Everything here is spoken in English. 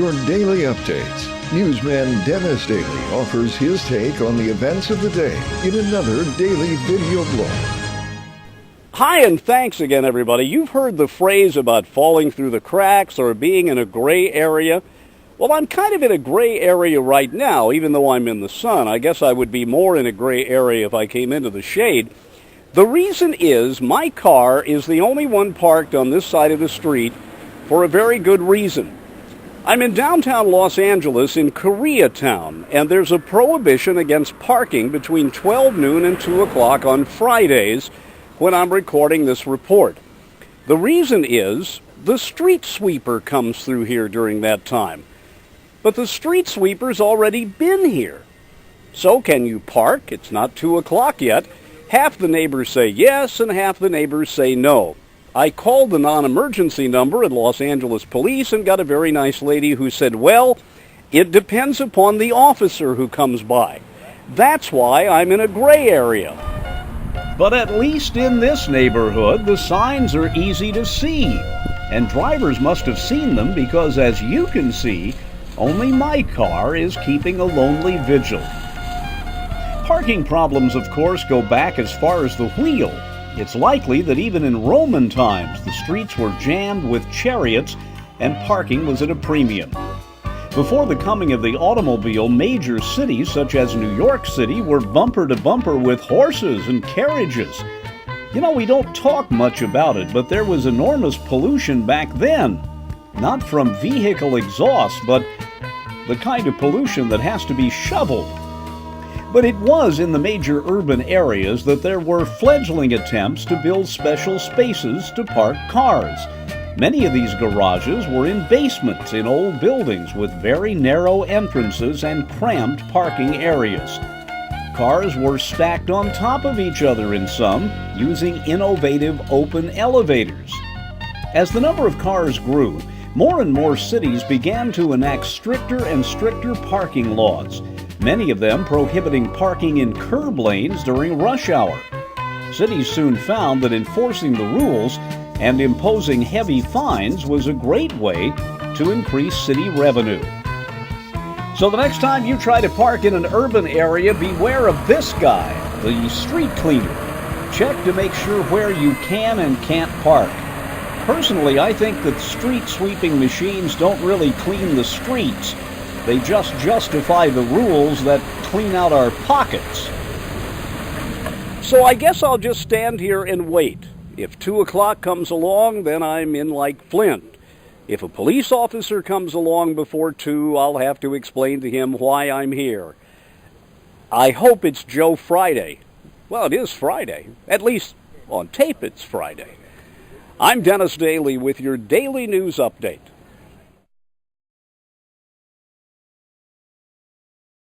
your daily updates. Newsman Dennis Daily offers his take on the events of the day in another daily video blog. Hi, and thanks again, everybody. You've heard the phrase about falling through the cracks or being in a gray area. Well, I'm kind of in a gray area right now, even though I'm in the sun. I guess I would be more in a gray area if I came into the shade. The reason is my car is the only one parked on this side of the street for a very good reason. I'm in downtown Los Angeles in Koreatown, and there's a prohibition against parking between 12 noon and 2 o'clock on Fridays when I'm recording this report. The reason is the street sweeper comes through here during that time. But the street sweeper's already been here. So can you park? It's not 2 o'clock yet. Half the neighbors say yes, and half the neighbors say no. I called the non-emergency number at Los Angeles Police and got a very nice lady who said, well, it depends upon the officer who comes by. That's why I'm in a gray area. But at least in this neighborhood, the signs are easy to see. And drivers must have seen them because, as you can see, only my car is keeping a lonely vigil. Parking problems, of course, go back as far as the wheel. It's likely that even in Roman times, the streets were jammed with chariots and parking was at a premium. Before the coming of the automobile, major cities such as New York City were bumper to bumper with horses and carriages. You know, we don't talk much about it, but there was enormous pollution back then. Not from vehicle exhaust, but the kind of pollution that has to be shoveled. But it was in the major urban areas that there were fledgling attempts to build special spaces to park cars. Many of these garages were in basements in old buildings with very narrow entrances and cramped parking areas. Cars were stacked on top of each other in some, using innovative open elevators. As the number of cars grew, more and more cities began to enact stricter and stricter parking laws, many of them prohibiting parking in curb lanes during rush hour. Cities soon found that enforcing the rules and imposing heavy fines was a great way to increase city revenue. So the next time you try to park in an urban area, beware of this guy, the street cleaner. Check to make sure where you can and can't park. Personally, I think that street sweeping machines don't really clean the streets. They just justify the rules that clean out our pockets. So I guess I'll just stand here and wait. If 2 o'clock comes along, then I'm in like Flint. If a police officer comes along before 2, I'll have to explain to him why I'm here. I hope it's Joe Friday. Well, it is Friday. At least on tape it's Friday. I'm Dennis Daily with your daily news update.